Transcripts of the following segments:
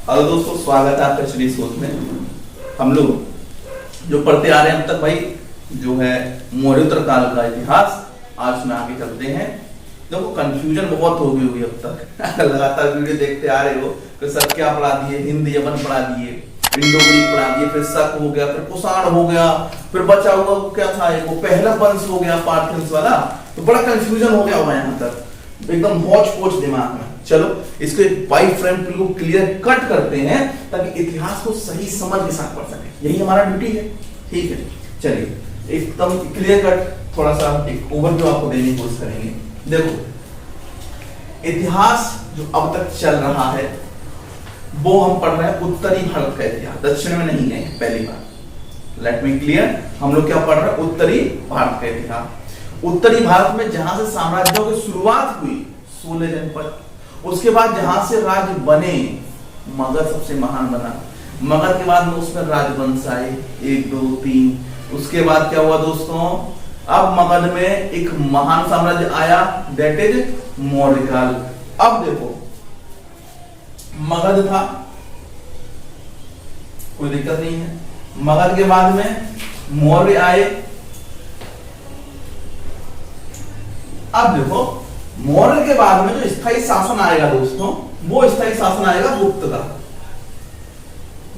Hello दोस्तों, स्वागत है आपका स्टडी सोच में। हम लोग जो पढ़ते आ रहे हैं अब तक भाई जो है मौर्योत्तर काल का इतिहास, आज में आगे चलते हैं। देखो कंफ्यूजन बहुत हो गई होगी अब तक लगातार वीडियो देखते आ रहे हो। फिर सब क्या पढ़ा दिए, हिंदी यवन पढ़ा दिए, इंडो ग्रीक पढ़ा दिए, फिर शक हो गया, फिर कुषाण हो गया, फिर बचा हुआ वो क्या था, एक वो पहला वंश हो गया पार्थियंस वाला। तो बड़ा कंफ्यूजन हो गया होगा यहाँ तक, एकदम हौच पौच दिमाग में। चलो इसको एक वाइड फ्रेम बिल्कुल क्लियर कट करते हैं ताकि इतिहास को सही समझ के साथ पढ़ सके, यही हमारा ड्यूटी है। ठीक है, चलिए एकदम क्लियर कट थोड़ा सा एक ओवरव्यू आपको देने की कोशिश करेंगे। देखो इतिहास जो अब तक चल रहा है वो हम पढ़ रहे हैं उत्तरी भारत का इतिहास, दक्षिण में नहीं गए पहली बार। लेट मी क्लियर, हम लोग क्या पढ़ रहे हैं, उत्तरी भारत का इतिहास। उत्तरी भारत में जहां से साम्राज्यों की शुरुआत हुई 16 जनपद, उसके बाद जहां से राज्य बने, मगध सबसे महान बना, मगध के बाद में उसमें राजवंश आए 1 2 3। उसके बाद क्या हुआ दोस्तों, अब मगध में एक महान साम्राज्य आया, दैट इज मौर्य काल। अब देखो मगध था, कोई दिक्कत नहीं है। मगध के बाद में मौर्य आए। अब देखो मौर्य के बाद में जो स्थायी शासन आएगा दोस्तों, वो स्थायी शासन आएगा गुप्त का,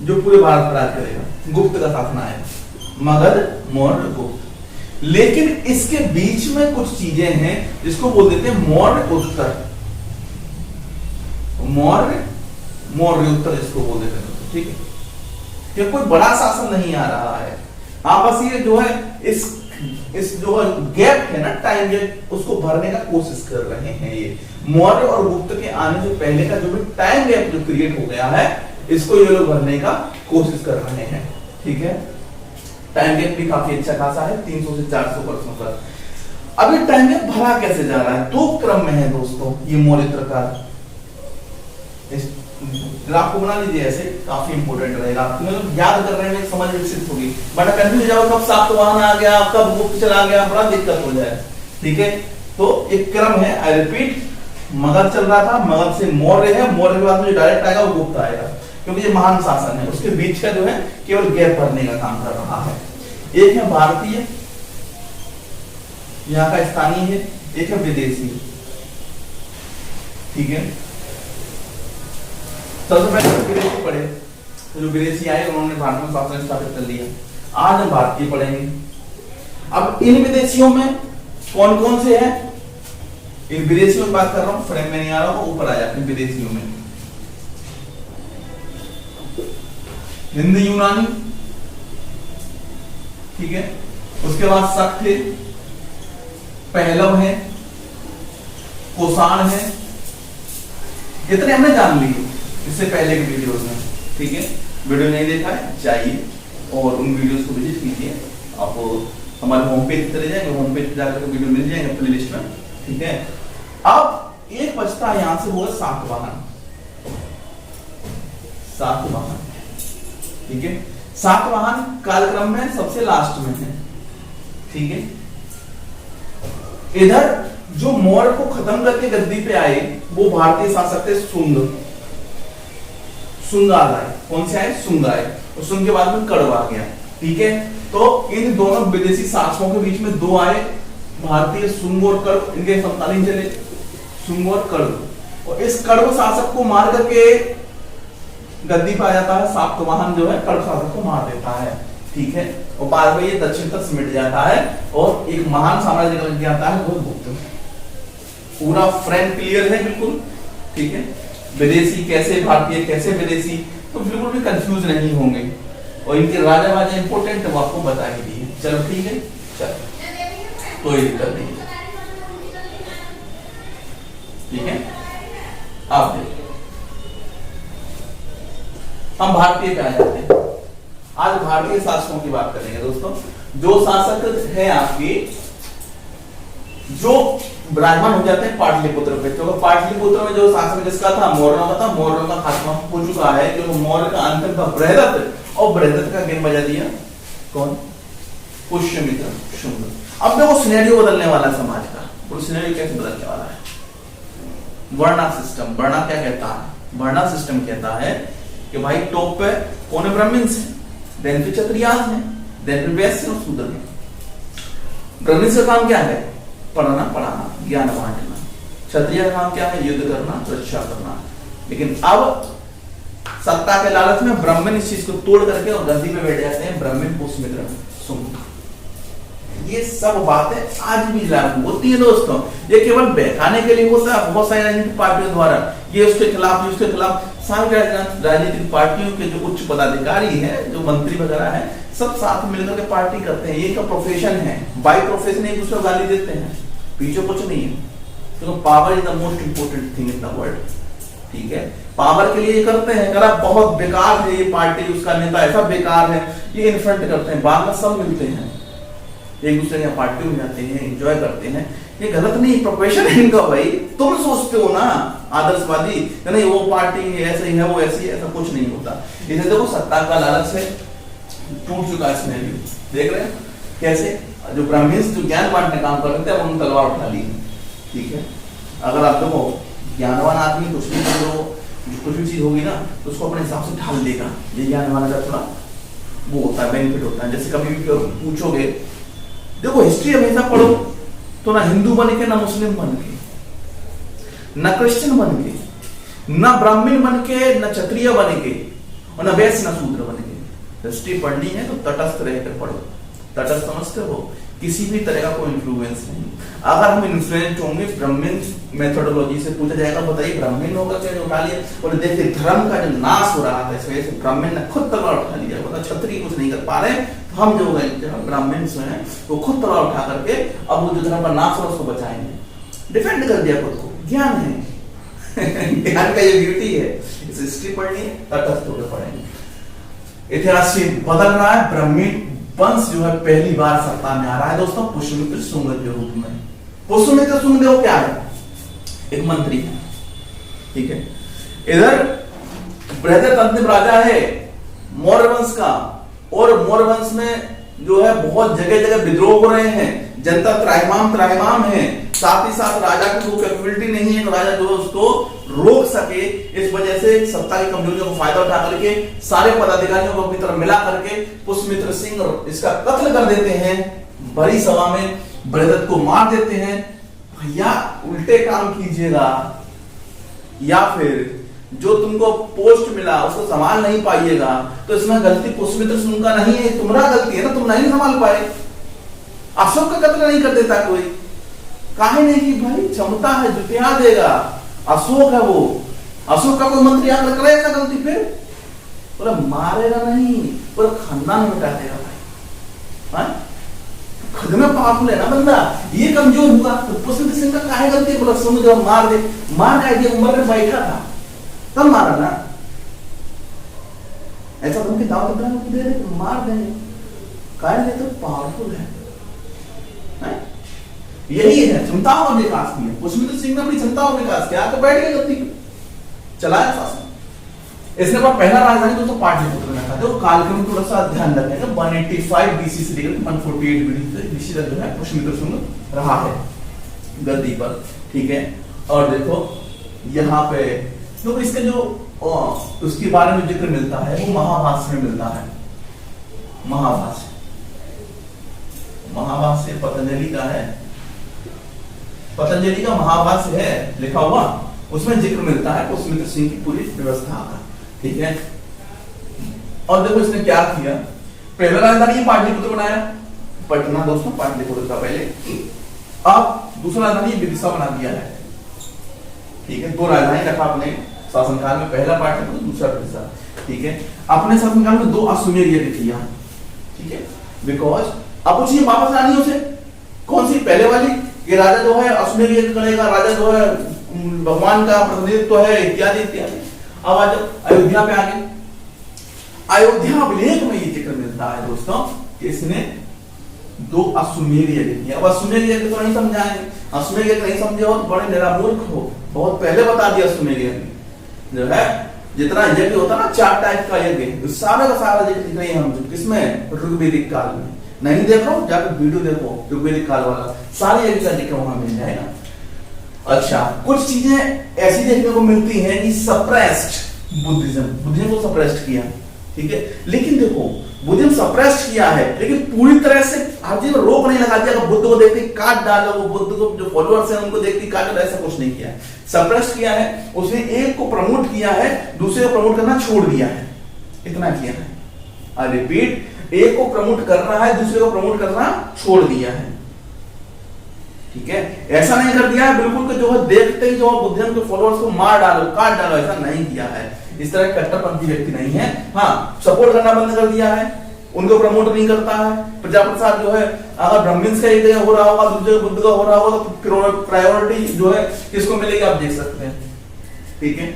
जो पूरे भारत पर राज करेगा। गुप्त का शासन आएगा, मगध मौर्य गुप्त। लेकिन इसके बीच में कुछ चीजें हैं जिसको बोल देते हैं मौर्य उत्तर, मौर्योत्तर जिसको बोल देते हैं। ठीक है, ये कोई बड़ा शासन नहीं आ रहा है। हाँ बस ये जो है इस जो गैप है ना, टाइम गैप, उसको भरने का कोशिश कर रहे हैं। ये मौर्य और गुप्त के आने से पहले का जो भी टाइम गैप जो क्रिएट हो गया है, इसको ये लोग भरने का कोशिश कर रहे हैं। ठीक है, टाइम गैप भी काफी अच्छा खासा है, 300 से 400 वर्षों का। अब ये टाइम गैप भरा कैसे जा रहा है, 2 क्रम में है दोस्तों ये मौर्योत्तर काल। ग्राफ को बना लीजिए ऐसे, काफी इंपोर्टेंट रहेगा। मतलब याद कर रहे हैं, समझ विकसित होगी, बड़ा कंफ्यूज जाओ कब सातवाहन आ गया, कब गुप्त चला गया, बड़ा दिक्कत हो जाए। ठीक है, तो एक क्रम है, आई रिपीट, मगध चल रहा था, मगध से मौर्य है, मौर्य के बाद में जो डायरेक्ट आएगा वो गुप्त आएगा, क्योंकि ये महान शासन है। उसके बीच का जो है केवल गैप भरने का काम कर रहा है। एक है भारतीय, यहाँ का स्थानीय है, एक है विदेशी। ठीक है, सबसे पहले विदेशी पढ़े, तो जो विदेशी आए उन्होंने भारत में शासन स्थापित कर लिया। आज हम भारतीय पढ़ेंगे। अब इन विदेशियों में कौन कौन से हैं, इन विदेशियों की बात कर रहा हूं, फ्रेम में नहीं आ रहा हूं, ऊपर आ जाते हैं विदेशियों में। हिंद यूनानी, ठीक है, उसके बाद शक थे, पहलव है, कुषाण है, इतने हमने जान लिए इससे पहले के वीडियोस में। ठीक है, वीडियो नहीं देखा है जाइए और उन वीडियोस को विजिट कीजिए। आप हमारे होम पेज पे चले जाएंगे, होम पेज पे जाकर वीडियो मिल जाएंगे प्लेलिस्ट में। ठीक है, अब एक बचता है यहां से, वो है सातवाहन। ठीक है, सातवाहन कालक्रम में सबसे लास्ट में है। ठीक है, इधर जो मौर्य को खत्म करके गद्दी पे आए वो भारतीय शासक थे सुंग। सुंग आ गए, कौन से आए, सुंग आए, और सुंग के बाद में कड़व आ गया। ठीक है, तो इन दोनों विदेशी शासकों के बीच में 2 आए, भारतीय सुंग और कड़व, इनके समकालीन चले सुंग और कड़व। और इस कड़व शासक को मार करके गद्दी पे आ जाता है सातवाहन, जो है कड़व शासक को मार देता है। ठीक है, और बाद में ये दक्षिण तक सिमट जाता है और एक महान साम्राज्य बन जाता है, वो गुप्त। पूरा फ्रेम क्लियर है बिल्कुल। ठीक है, विदेशी कैसे भारतीय कैसे विदेशी, तो बिल्कुल भी कंफ्यूज नहीं होंगे। और इनके राजा वाजा इंपोर्टेंट वो आपको बता ही दिए। चलो ठीक है, चलो कोई दिक्कत नहीं। ठीक है, आप देखो हम भारतीय पे आ जाते हैं। आज भारतीय शासकों की बात करेंगे दोस्तों। जो शासक है आपके, जो विराजमान हो जाते हैं पाटलिपुत्र पे, तो पाटलिपुत्र में जो शासक जिसका था मौर्यों का था, मौर्यों का खात्मा हो चुका है, क्योंकि मौर्य का अंत था बृहदत्त, और बृहदत्त का गेम बजा दिया कौन, पुष्यमित्र शुंग। अब देखो सिनेरियो बदलने वाला समाज का, और सिनेरियो कैसे बदलने वाला है, वर्णा सिस्टम। वर्णा क्या कहता है, वर्णा सिस्टम कहता है कि भाई टॉप पे कौन है, ब्राह्मण्स है, देन फिर क्षत्रियास है, देन फिर वैश्य और शूद्र है। ब्राह्मण्स का काम क्या है, पढ़ना पढ़ाना, ज्ञान बांटना। क्षत्रिय का काम क्या है, युद्ध करना, रक्षा करना। लेकिन अब सत्ता के लालच में ब्राह्मण इस चीज को तोड़ करके और गद्दी पे बैठ जाते हैं, ब्राह्मण पुष्यमित्र शुंग। ये सब बातें आज भी लागू होती है दोस्तों। ये केवल बहकाने के लिए होता है बहुत सारी राजनीतिक पार्टियों द्वारा, ये उसके खिलाफ, ये उसके खिलाफ। सारी राजनीतिक पार्टियों के जो उच्च पदाधिकारी हैं, जो मंत्री वगैरह हैं, सब साथ मिलकर के पार्टी करते हैं। ये का प्रोफेशन है, बाई प्रोफेशन एक दूसरे को गाली देते हैं, पीछे कुछ नहीं है। तो power is the most important thing in the world, ठीक है। पावर के लिए ये करते हैं, अगर बहुत बेकार है ये पार्टी, उसका नेता ऐसा बेकार है, ये इन्फ्रंट करते हैं। बाद में सब मिलते हैं, एक दूसरे के पार्टी में जाते हैं, एंजॉय करते हैं। ये गलत नहीं, प्रोफेशन है इनका भाई। तुम सोचते हो ना आदर्शवादी, नहीं वो पार्टी ऐसे ही है, वो ऐसी है, ऐसा कुछ नहीं होता। इसे देखो सत्ता का लालच से टूट चुका है इसमें भी। देख रहे हैं कैसे जो ब्राह्मण जो ज्ञान बांटने काम कर रहे थे, उन्होंने तलवार उठा ली, ठीक है। अगर आप देखो ज्ञानवान आदमी कुछ भी करो, कुछ भी चीज होगी ना तो उसको अपने हिसाब से ढाल देगा। ये ज्ञानवान का थोड़ा वो होता है, बेनिफिट होता है। जैसे कभी भी पूछोगे, देखो हिस्ट्री हमेशा पढ़ो तो ना हिंदू बन के, ना मुस्लिम बन के, ना क्रिश्चियन बन के, ना ब्राह्मण बन के, ना क्षत्रिय बन के, और ना वैश्य ना शूद्र बन के। हिस्ट्री पढ़नी है तो तटस्थ रहकर पढ़ो। तटस्थ समझते हो, किसी भी तरह का कोई इन्फ्लुएंस नहीं। अगर हम इन्फ्लुएंस होंगे ब्राह्मण मेथोडोलॉजी से, पूछा जाएगा बताइए ब्राह्मण होगा क्या उठा लिया, और देखिए धर्म का जो नाश हो रहा था इस वजह से ब्राह्मण ने खुद तलवार उठा लिया। मतलब क्षत्रिय कुछ नहीं कर पा रहे, तो हम जो ब्राह्मण हैं वो खुद तलवार उठा करके अब वो जो धर्म का नाश हो उसको बचाएंगे। डिफेंड कर दिया खुद को, ज्ञान है ज्ञान का ये ब्यूटी है। इस हिस्ट्री पढ़नी है, तटस्थ होकर पढ़ेंगे। इतिहास बदल रहा है, ब्राह्मण वंश जो है पहली बार सत्ता में आ रहा है दोस्तों, पुष्यमित्र शुंग के रूप में। पुष्यमित्र शुंग देखो क्या है, एक मंत्री है, ठीक है। इधर बृहद अंतिम राजा है मौर्य वंश का, और मौर्य वंश में जो है बहुत जगह जगह विद्रोह हो रहे हैं, जनता त्राहिमाम है। साथ ही साथ राजा की वो कैपेबिलिटी नहीं है, तो राजा जो है उसको रोक सके। इस वजह से सत्ता की कमजोरियों को फायदा उठा करके सारे पदाधिकारियों को अपनी तरफ मिला करके पुष्यमित्र सिंह इसका कत्ल कर देते हैं। बड़ी सभा में बृहदत्त को मार देते हैं। भैया उल्टे काम कीजिएगा, या फिर जो तुमको पोस्ट मिला उसको संभाल नहीं पाइएगा, तो इसमें गलती पुष्यमित्र सिंह का नहीं है, तुम्हारा गलती है ना, तुम नहीं संभाल पाए। अशोक का कत्ल नहीं कर देता कोई, काहे नहीं कि भाई क्षमता है, जुटिया देगा। अशोक है वो, अशोक का कोई मंत्री आकर करेगा गलती, फिर बोला मारेगा नहीं, पूरा खानदान मिटा देगा भाई। खुद में पावरफुल है ना बंदा, ये कमजोर हुआ तो पुष्यमित्र सिंह का काहे गलती, बोला समुद्र मार दे। मार का दिया, उम्र में बैठा था तब मारा ना, ऐसा तुमके दाव दे दे मार देंगे, काहे नहीं, तो पावरफुल है। यही है क्षमताओं का विकास किया पुष्यमित्र सिंह ने, अपनी क्षमताओं का विकास किया, तो बैठ गए गलती चलाया शासन। इसने अपना पहला राजधानी दोस्तों पाटलिपुत्र में था। जो कालक्रम थोड़ा सा ध्यान रखेंगे, 185 बीसी से लेकर 148 बीसी तक जो है पुष्यमित्र सिंह रहा है गद्दी पर, ठीक है। और देखो यहाँ पे तो इसके जो उसके बारे में जिक्र मिलता है वो महाभाष्य में मिलता है। महाभाष्य पतंजलि का है, पतंजलि का महाभाष्य है लिखा हुआ, उसमें जिक्र मिलता है पुष्यमित्र सिंह की पूरी व्यवस्था का, ठीक है। और देखो इसने क्या किया, पहला राजधानी पाटलिपुत्र बनाया, पटना दोस्तों पाटलिपुत्र का पहले, अब दूसरा राजधानी विदिशा बना दिया है, ठीक है। दो राजधानी रखा अपने शासनकाल में, पहला पाटलिपुत्र दूसरा विदिशा, ठीक है। अपने शासनकाल में 2 अश्वमेध यज्ञ किया, ठीक है। बिकॉज अब पूछिए वापस रानियों से, कौन सी पहले वाली, ये राजा जो है अश्वमेध यज्ञ करेगा, राजा जो है भगवान का प्रतिनिधित्व है, इत्यादि इत्यादि। अब आज अयोध्या पे आगे, अयोध्या अभिलेख में ये जिक्र मिलता है दोस्तों कि इसने 2 अश्वमेध यज्ञ किया। अब अश्वमेध यज्ञ तो नहीं समझाएंगे, अश्वमेध यज्ञ नहीं समझे हो तो बड़े निरामूर्ख हो, बहुत पहले बता दिया। अश्वमेध यज्ञ जो है जितना यज्ञ होता है ना 4 टाइप का यज्ञ, सारा का सारा यज्ञ दिख रही है हम किसमें, ऋग्वेदिक काल में। नहीं देखो जाकर वीडियो देखो ऋग्वेदिक काल वाला, सारे यज्ञ का जिक्र वहां मिल जाएगा। अच्छा, कुछ चीजें ऐसी देखने को मिलती हैं कि सप्रेस्ड बुद्धिज्म को सप्रेस्ड किया, ठीक है। लेकिन देखो बुद्धिज्म सप्रेस्ड किया है, लेकिन पूरी तरह से हर चीज में रोक नहीं लगा दिया कि बुद्ध को देखते काट डालो, वो बुद्ध को जो फॉलोअर्स हैं उनको देखते काट डालो, ऐसा कुछ नहीं किया है। सप्रेस्ड किया है, उसने एक को प्रमोट किया है, दूसरे को प्रमोट करना छोड़ दिया है, इतना किया है। आई रिपीट, एक को प्रमोट कर रहा है, दूसरे को प्रमोट करना छोड़ दिया है, ठीक है। ऐसा नहीं कर दिया है बिल्कुल कि जो है देखते ही जो बुद्धिज्म के फॉलोअर्स को मार डालो काट डालो, ऐसा नहीं किया है। इस तरह कट्टरपंथी व्यक्ति नहीं है। हाँ, सपोर्ट करना बंद कर दिया है, उनको प्रमोट नहीं करता है। प्रजाप्रसाद जो है अगर ब्राह्मण्स का एक जगह हो रहा होगा, दूसरे बुद्ध का हो रहा होगा, तो प्रायोरिटी जो है किसको मिलेगी आप देख सकते हैं, ठीक है।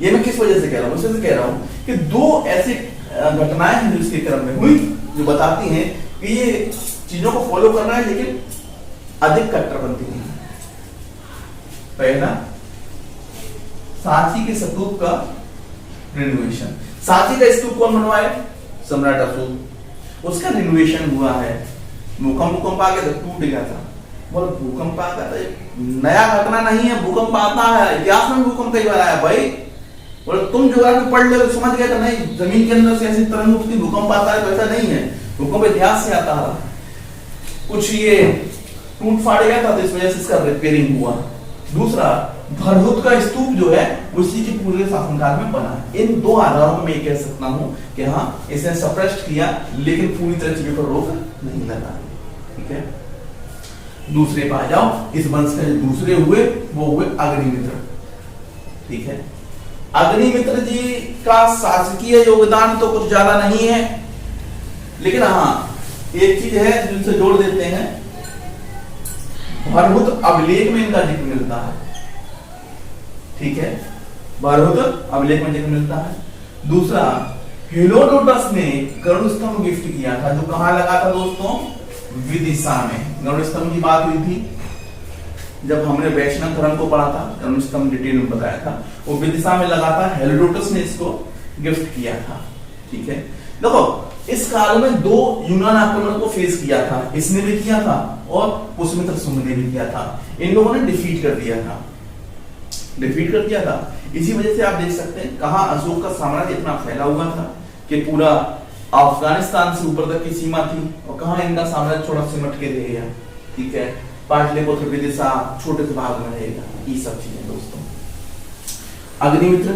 ये मैं किस वजह से कह रहा हूं, इस वजह से कह रहा हूं कि दो ऐसी घटनाएं हैं जो इसके क्रम में हुई जो बताती हैं कि ये चीजों को फॉलो कर रहा है लेकिन अधिक कट्टरपंथी नहीं है। पहला, सांची के स्तूप का रिनोवेशन। सांची का स्तूप कौन बनवाए? सम्राट अशोक। उसका रिनोवेशन हुआ है। भूकंप आ गया तो टूट गया था। बोल भूकंप आ गया था, नया घटना नहीं है, भूकंप आता है, इतिहास में भूकंप कई बार आया भाई। बोले तुम ज्योग्राफी पढ़ ले तो समझ गए तो नहीं, जमीन के अंदर से ऐसी तरंग उठती भूकंप आता है, तो ऐसा नहीं है, भूकंप इतिहास से आता है। कुछ ये टूट फाड़ गया था तो इस वजह से इसका रिपेयरिंग हुआ। दूसरा, भरहुत का स्तूप जो है उसी के पूरे शासनकाल में बना है। इन दो आधारों में मैं कह सकता हूं कि हाँ इसने सप्रेस्ड किया लेकिन पूरी तरह चीजों पर रोक नहीं लगा, ठीक है। दूसरे पे आ जाओ, इस वंश के दूसरे हुए वो हुए अग्निमित्र, ठीक है। अग्निमित्र जी का शासकीय योगदान तो कुछ ज्यादा नहीं है, लेकिन हाँ एक चीज है जिनसे जोड़ देते हैं, भरहुत अभिलेख में इनका जिक्र मिलता है, ठीक है। भरहुत अभिलेख में जिक्र मिलता है। दूसरा, हेरोडोटस ने गरुड़ स्तंभ गिफ्ट किया था, जो कहां लगा था दोस्तों? विदिशा में। गरुड़ स्तंभ की बात हुई थी जब हमने वैष्णव धर्म को पढ़ा था, गरुड़ स्तंभ डिटेल में बताया था, वो विदिशा में लगा था। हेरोडोटस ने इसको गिफ्ट किया था, ठीक है। देखो इस काल में दो यूनान आक्रमण को फेस किया था, इसने भी किया था और पुष्यमित्र शुंग ने भी किया था। इन लोगों ने डिफीट कर दिया था, डिफीट कर दिया था। इसी वजह से आप देख सकते हैं कहां अशोक का साम्राज्य इतना फैला हुआ था कि पूरा अफगानिस्तान से ऊपर तक की सीमा थी, और कहां इनका साम्राज्य थोड़ा सिमट के रह गया, ठीक है। पाटलिपुत्र विदिशा छोटे से भाग में रहेगा, ये सब चीजें दोस्तों। अग्निमित्र,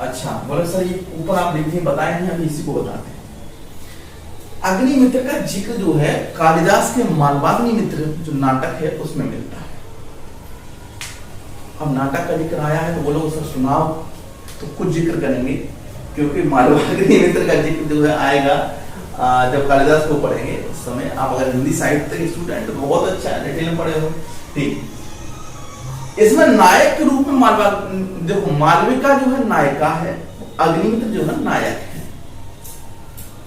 अच्छा बोले सर ये ऊपर आप लिखे बताए नहीं, अभी इसी को बताते हैं। अग्निमित्र का जिक्र जो है कालिदास के मालवाग्निमित्र जो नाटक है उसमें मिलता है। अब नाटक का जिक्र आया है तो बोलो सर सुनाओ, तो कुछ जिक्र करेंगे क्योंकि मालवाग्निमित्र का जिक्र जो है आएगा जब कालिदास को पढ़ेंगे उस समय। आप अगर हिंदी साहित्य के स्टूडेंट तो बहुत अच्छा है, डिटेल में पढ़े हो, ठीक। इसमें नायक के रूप में देखो मालविका जो है नायिका है, अग्निमित्र जो है नायक है,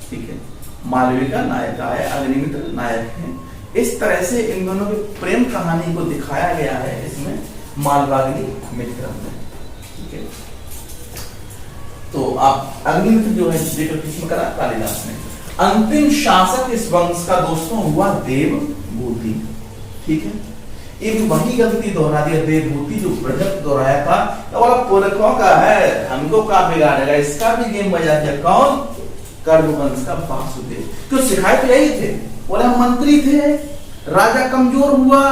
ठीक है। मालविका नायिका है, अग्निमित्र नायक है। इस तरह से इन दोनों की प्रेम कहानी को दिखाया गया है इसमें मालवाग्निमित्र में, ठीक है। तो आप अग्निमित्र जो है जिक्र किसमें करा? कालिदास ने। अंतिम शासक इस वंश का दोस्तों हुआ देवभूति, ठीक है। एक वही गलती दोहरा दिया देवभूति जो प्रजत दोहराया था, और पुरखों का है, हमको का बिगाड़ेगा, इसका भी गेम बजा दिया। कौन? कर्मवंश का वासुदेव। क्यों सिखाए तो यही थे, बोले हम मंत्री थे, राजा कमजोर हुआ,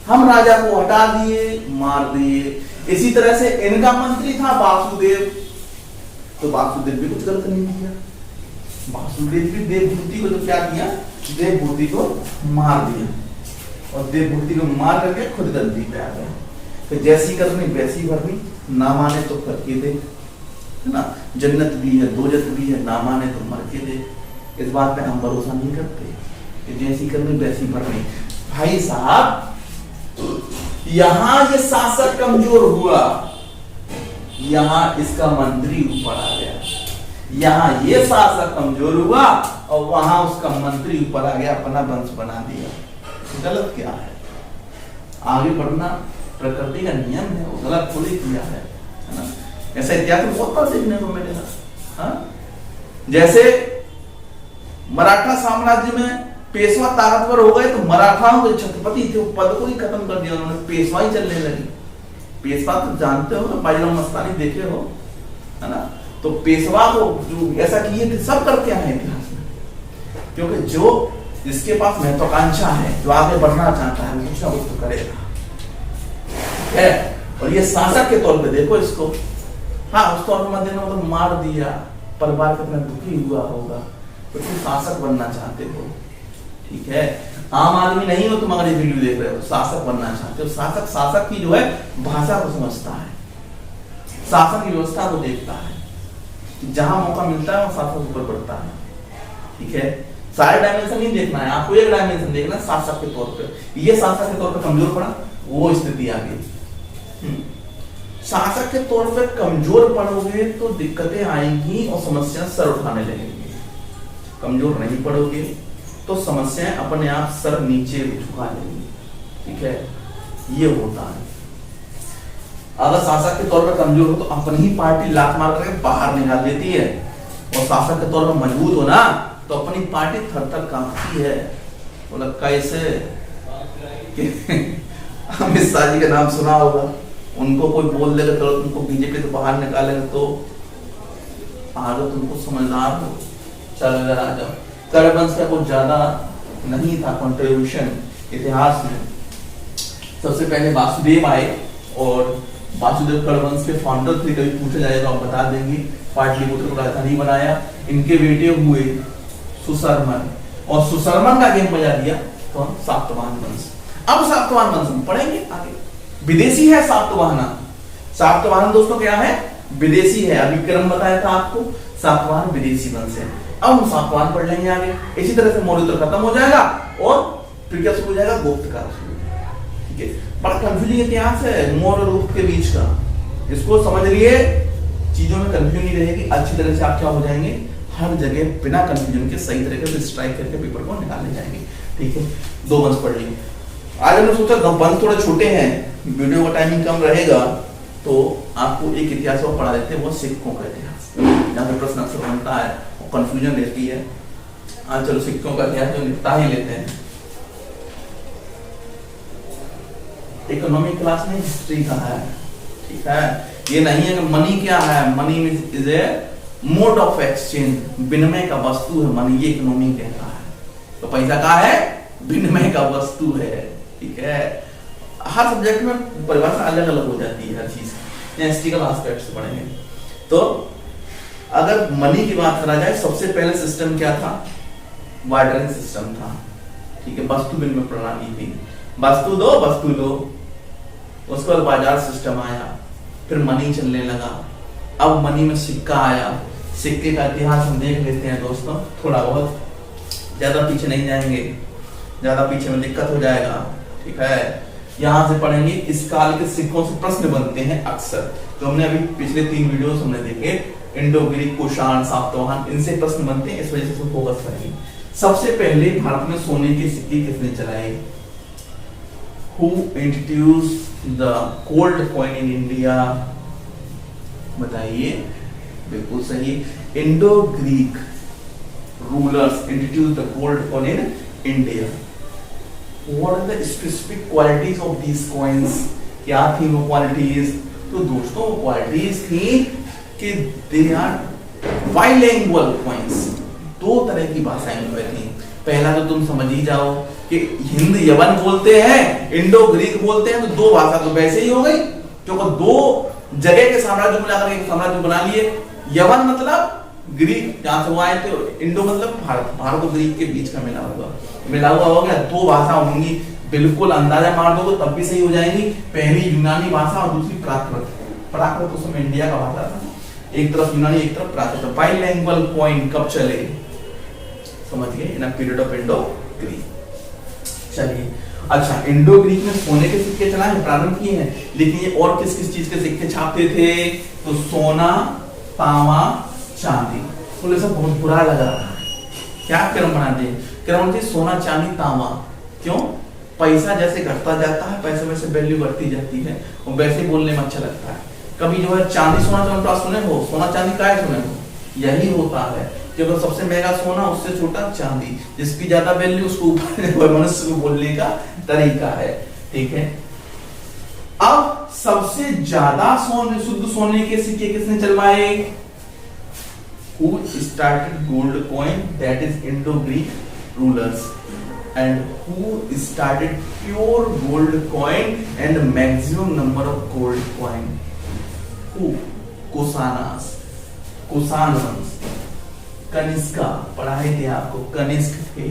हम राजा को हटा दिए, मार दिए। इसी तरह से इनका मंत्री था वासुदेव, तो वासुदेव भी कुछ गलत नहीं किया। वासुदेव भी देवभूति को जो क्या किया, देवभूति को मार दिया, और देवभूति को मार करके खुद गलती पे आ गया। तो जैसी करनी वैसी भरनी, ना माने तो करके दे, है ना। जन्नत भी है, दोजत भी है, ना माने तो मर के दे। इस बात पे हम भरोसा नहीं करते कि जैसी करनी वैसी भरनी। भाई साहब यहां ये शासक कमजोर हुआ, यहां इसका मंत्री ऊपर आ गया। यहां ये शासक कमजोर हुआ और वहां उसका मंत्री ऊपर आ गया, अपना वंश बना दिया। गलत क्या है? आगे बढ़ना प्रकृति का नियम है, वो गलत थोड़ी किया है ना। ऐसा इतिहास में बहुत बार देखने को मिलेगा। हाँ? जैसे मराठा साम्राज्य में पेशवा ताकतवर हो गए तो मराठाओं के छत्रपति थे, वो पद को ही खत्म कर दिया उन्होंने, पेशवाई चलने लगी। पेशवा तो जानते हो ना, बाजीराव मस्तानी देखे हो, है ना। तो पेशवा को जो ऐसा किए थे सब करके आए इतिहास में, क्योंकि जो जिसके पास महत्वाकांक्षा है, जो आगे बढ़ना चाहता है, कुछ ना कुछ तो करेगा है। और ये शासक के तौर पे देखो इसको, हाँ उस तौर पर मध्य मतलब मार दिया, परिवार कितना दुखी हुआ होगा, तो तुम शासक बनना चाहते हो, ठीक है। आम आदमी नहीं हो तुम, अगर ये वीडियो देख रहे हो, शासक बनना चाहते हो। शासक की जो है भाषा को समझता है, शासन की व्यवस्था को देखता है, जहां मौका मिलता है वो शासक ऊपर बढ़ता है, ठीक है। सारे डायमेंशन नहीं देखना है आपको, एक डायमेंशन देखना है शासक के तौर पे। ये शासक के तौर पे कमजोर पड़ा, वो स्थिति आ गई। शासक के तौर पे कमजोर पड़ोगे तो दिक्कतें आएंगी और समस्याएं सर उठाने लगेंगी। कमजोर नहीं पड़ोगे तो समस्याएं अपने आप सर नीचे झुका लेंगी, ठीक है। ये होता है। अगर शासक के तौर पर कमजोर हो तो अपनी ही पार्टी लात मार करके बाहर निकाल देती है, और शासक के तौर पर मजबूत हो ना तो अपनी पार्टी थर थर कांपती है। बोला कैसे कि अमित शाह जी का नाम सुना होगा, उनको कोई बोल देगा तो तुमको बीजेपी से बाहर निकालेगा, तो आगे तुमको समझदार हो, चलो इधर आ जाओ। कड़वंश का कुछ ज्यादा नहीं था कंट्रीब्यूशन इतिहास में। सबसे पहले वासुदेव आए, और वासुदेव कड़वंश के फाउंडर थे, कभी पूछा जाएगा आप बता देंगे। पाटलिपुत्र को राजधानी बनाया, इनके बेटे हुए सुशर्मन, और सुशर्मन का गेम बजा दिया तो सातवाहन वंश। अब सातवाहन वंश में पढ़ेंगे आगे। विदेशी है सातवाहन। सातवाहन दोस्तों क्या है? विदेशी है। अभी क्रम बताया था आपको, सातवाहन विदेशी वंश है। अब हम सातवाहन पढ़ लेंगे आगे। इसी तरह से मौर्य उत्तर खत्म हो जाएगा और फिर क्या शुरू हो जाएगा? गुप्त काल शुरू, ठीक है। बड़ा कंफ्यूजिंग इतिहास है मौर्य और गुप्त के बीच का, इसको समझ लिए चीजों में कंफ्यूजन नहीं रहेगी। अच्छी तरह से आप क्या हो जाएंगे, हर जगह बिना कंफ्यूजन के सही तरीके से स्ट्राइक करके पेपर को निकालने जाएंगे, ठीक है। दो वंश पढ़ लिए। आज हमने सोचा वंश थोड़े छोटे हैं, वीडियो का टाइमिंग कम रहेगा, तो आपको एक इतिहास और पढ़ा देते हैं, वो सिक्कों का इतिहास, जहाँ पे प्रश्न अक्सर बनता है और कंफ्यूजन रहती है। आज चलो सिक्कों का इतिहास तो निपटा ही लेते हैं। इकोनॉमिक क्लास में हिस्ट्री का है, ठीक है। ये नहीं है कि मनी क्या है, money is a mode of exchange, विनिमय का वस्तु है मनी, ये इकोनॉमी कहता है। तो पैसा का है? विनिमय का वस्तु है, ठीक है। हर सब्जेक्ट में परिभाषा अलग अलग हो जाती है हर चीज की, हिस्ट्रिकल एस्पेक्ट्स पढ़ेंगे। तो अगर मनी की बात करा जाए, सबसे पहले सिस्टम क्या था? बार्टरिंग सिस्टम था, ठीक है। वस्तु विनिमय प्रणाली थी, वस्तु दो वस्तु लो। उसके बाद बाजार सिस्टम आया, फिर मनी चलने लगा। अब मनी में सिक्का आया। सिक्के का इतिहास हम देख लेते हैं दोस्तों, थोड़ा बहुत, ज्यादा पीछे नहीं जाएंगे, ज्यादा पीछे में दिक्कत हो जाएगा, ठीक है। यहां से पढ़ेंगे। इस काल के सिक्कों से प्रश्न बनते हैं अक्सर, तो हमने अभी पिछले 3 वीडियोस हमने देखे, इंडो ग्रीक, कुषाण, सातवाहन, इनसे प्रश्न बनते हैं, इस वजह से फोकस करेंगे। सबसे पहले भारत में सोने के सिक्के किसने चलाए? Who introduced the gold coin in India? बताइए। बिल्कुल सही, Indo Greek rulers introduced the gold coin in India. What are the specific qualities of these coins? क्या थी वो क्वालिटीज? तो दोस्तों वो क्वालिटीज थी कि they are bilingual coins, 2 तरह की भाषाएं में थी। पहला तो तुम समझ ही जाओ कि हिंद यवन बोलते हैं, इंडो ग्रीक बोलते हैं, तो 2 भाषा तो वैसे ही हो गई, क्योंकि 2 जगह के साम्राज्य मिलाकर एक साम्राज्य बना लिए। यवन मतलब ग्रीक जहां से वो आए थे, इंडो मतलब भारत और ग्रीक के बीच का मिला हुआ हो गया। 2 भाषा होंगी, बिल्कुल अंदाजा मार दो तब भी सही हो जाएंगी। पहली यूनानी भाषा और दूसरी प्राकृत। प्राकृत उस समय इंडिया का भाषा था, एक तरफ यूनानी एक तरफ प्राकृत। बाइलिंगुअल कॉइन कब चले? समझ गए, in period of Indo Greek. चलिए, अच्छा, इंडो ग्रीक में सोने के सिक्के चलाए प्रारंभ किए हैं, लेकिन ये और किस किस चीज के सिक्के छापते थे? तो सोना, तांबा, चांदी। बोले सब बहुत बुरा लग रहा है, क्या क्रम बना दे? क्रम थी सोना, चांदी, तांबा। क्यों? पैसा जैसे घटता जाता है, पैसे वैसे वैल्यू बढ़ती जाती है, और वैसे बोलने में अच्छा लगता है। कभी जो है चांदी सोना चांदी सुने हो, सोना चांदी का सुने हो? यही होता है, क्योंकि सबसे महंगा सोना, उससे छोटा चांदी, जिसकी ज्यादा वैल्यू उसको ऊपर मनुष्य को बोलने का तरीका है, ठीक है। अब सबसे ज्यादा शुद्ध सोने के सिक्के किसने चलवाए? Who started gold coin? That is Indo-Greek rulers. And who started pure gold coin and maximum number of gold coin? Who? Kushanas, Kushan वंश। कनिष्का पढ़ाए थे आपको, कनिष्क थे,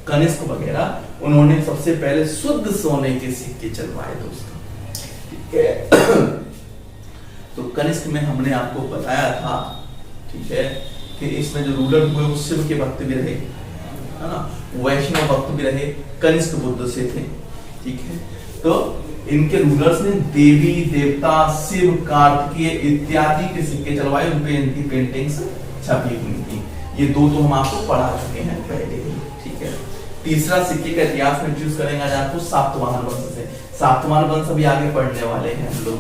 कनिष्क वगैरह, उन्होंने सबसे पहले शुद्ध सोने के सिक्के चलवाए दोस्तों, ठीक है। तो कनिष्क में हमने आपको बताया था, ठीक है, कि इसमें जो रूलर हुए वो शिव के भक्त भी रहे, है ना, वैष्णव भक्त भी रहे, कनिष्क बुद्ध से थे, ठीक है। तो इनके रूलर्स ने देवी देवता शिव कार्तिकेय इत्यादि के सिक्के चलवाए, उनपे इनकी पेंटिंग्स छपी हुई थी। ये दो तो हम आपको पढ़ा चुके हैं पहले ही, ठीक है। तीसरा सिक्के का इतिहास में इंट्रोड्यूस करेंगे आज आपको सातवाहन वंश से। सातवाहन वंश अभी आगे पढ़ने वाले हैं हम लोग।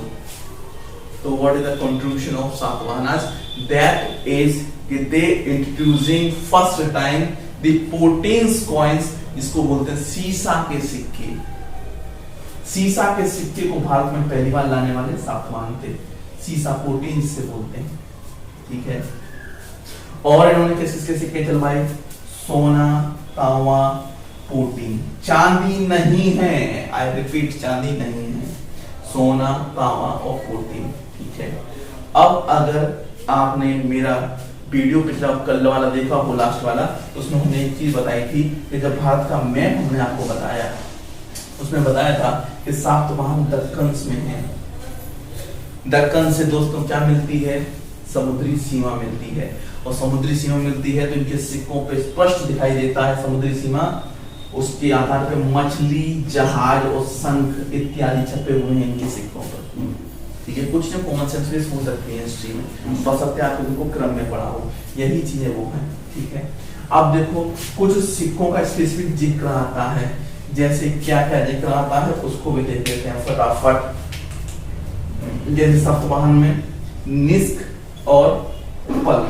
तो what is the contribution of Satavahanas? That is they introducing first time the potin coins, जिसको बोलते हैं सीसा के सिक्के। सीसा के सिक्के को भारत में पहली बार लाने वाले सातवाहन थे। सीसा पोर्टेन जिसे बोलते हैं, ठीक है। और इन्होंने किसके सिक्के चलवाए? सोना, तांबा, पोर्टीन। चांदी नहीं है, आई रिपीट, चांदी नहीं है, सोना, तांबा और पोर्टीन, ठीक है। अब अगर आपने मेरा वीडियो पिछला कल वाला देखा हो, लास्ट वाला, तो उसमें हमने एक चीज बताई थी कि जब भारत का मैप हमने आपको बताया, उसमें बताया था कि सातवाहन दक्कन में है। दक्कन से दोस्तों क्या मिलती है? समुद्री सीमा मिलती है, और समुद्री सीमा मिलती है तो इनके सिक्कों पे स्पष्ट दिखाई देता है समुद्री सीमा। उसके आधार पे मछली, जहाज और शंख इत्यादि छपे हुए हैं इनके सिक्कों पर, ठीक है। कुछ जो कॉमन सेंस हो सकती है हिस्ट्री में, बस सकते आप इनको क्रम में पढ़ा हो, यही चीजें वो है, ठीक है। अब देखो कुछ सिक्कों का स्पेसिफिक जिक्र आता है, जैसे क्या क्या जिक्र आता है उसको भी देख लेते हैं फटाफट। जैसे सातवाहन में निष्क और पल,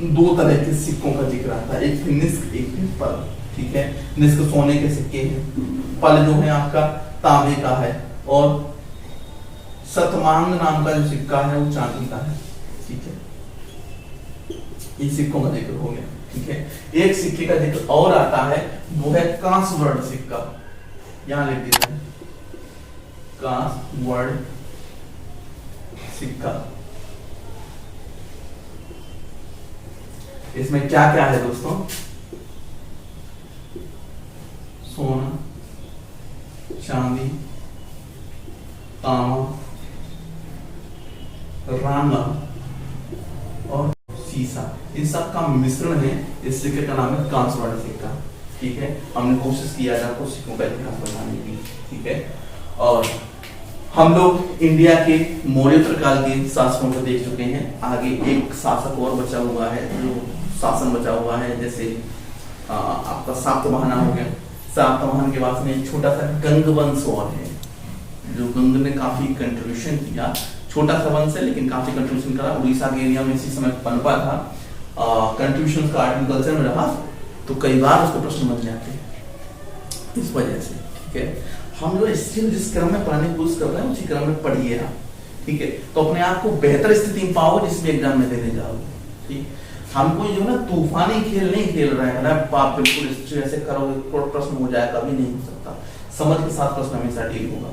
दो तरह के सिक्कों का जिक्र आता है, एक निष्क एक पल, ठीक है। निष्क सोने के सिक्के हैं, पल जो है आपका तांबे का है, और शतमांग नाम का जो सिक्का है वो चांदी का है, ठीक है। ये सिक्कों का जिक्र हो गया, ठीक है। एक सिक्के का जिक्र और आता है, वो है कांसवर्ण सिक्का। यहां लिख देते हैं कांसवर्ण सिक्का। इसमें क्या क्या है दोस्तों? सोना, चांदी, तांबा, राना और सीसा, इन सब का मिश्रण है। इस सिक्के का नाम है कांसवर्ण सिक्का, ठीक है। हमने कोशिश किया था आपको सिक्कों का इतिहास बताने की, ठीक है। और हम लोग इंडिया के मौर्योत्तर काल के शासकों को देख चुके हैं। आगे एक शासक और बचा हुआ है, जो शासन बचा हुआ है, जैसे आपका सातवाहन हो गया। सातवाहन के बाद में एक छोटा सा गंग वंश और है, जो गंग ने काफी कंट्रीब्यूशन किया। छोटा सा वंश है लेकिन काफी कंट्रीब्यूशन करा। उड़ीसा के एरिया में इसी समय पनपा था, कंट्रीब्यूशन का आर्ट एंड कल्चर में रहा, तो कई बार उसको प्रश्न बन जाते हैं इस वजह से, ठीक है। हम लोग स्टिल जिस क्रम में पढ़ने की कोशिश कर रहे हैं उसी क्रम में पढ़िए आप, ठीक है। तो अपने आप को बेहतर स्थिति में पाओगे जिसमें एग्जाम में देने जाओगे, ठीक। हमको जो ना तूफानी खेल नहीं खेल रहे हैं ना, आप बिल्कुल हिस्ट्री ऐसे करोगे प्रश्न हो जाएगा, कभी नहीं हो सकता। समझ के साथ प्रश्न हमेशा डील होगा,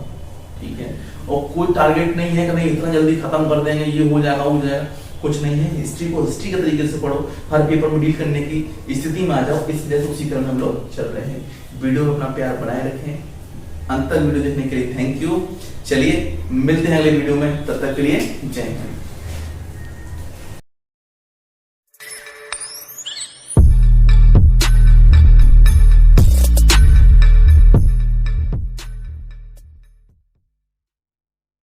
ठीक है। और कोई टारगेट नहीं है कि नहीं इतना जल्दी खत्म कर देंगे, ये हो जाएगा वो जाएगा, कुछ नहीं है। हिस्ट्री को हिस्ट्री के तरीके से पढ़ो, हर पेपर में डील करने की स्थिति में आ जाओ। इस वजह से उसी क्रम में हम लोग चल रहे हैं। वीडियो में अपना प्यार बनाए रखें। अंत तक वीडियो देखने के लिए थैंक यू। चलिए मिलते हैं अगले वीडियो में, तब तक के लिए जय हिंद।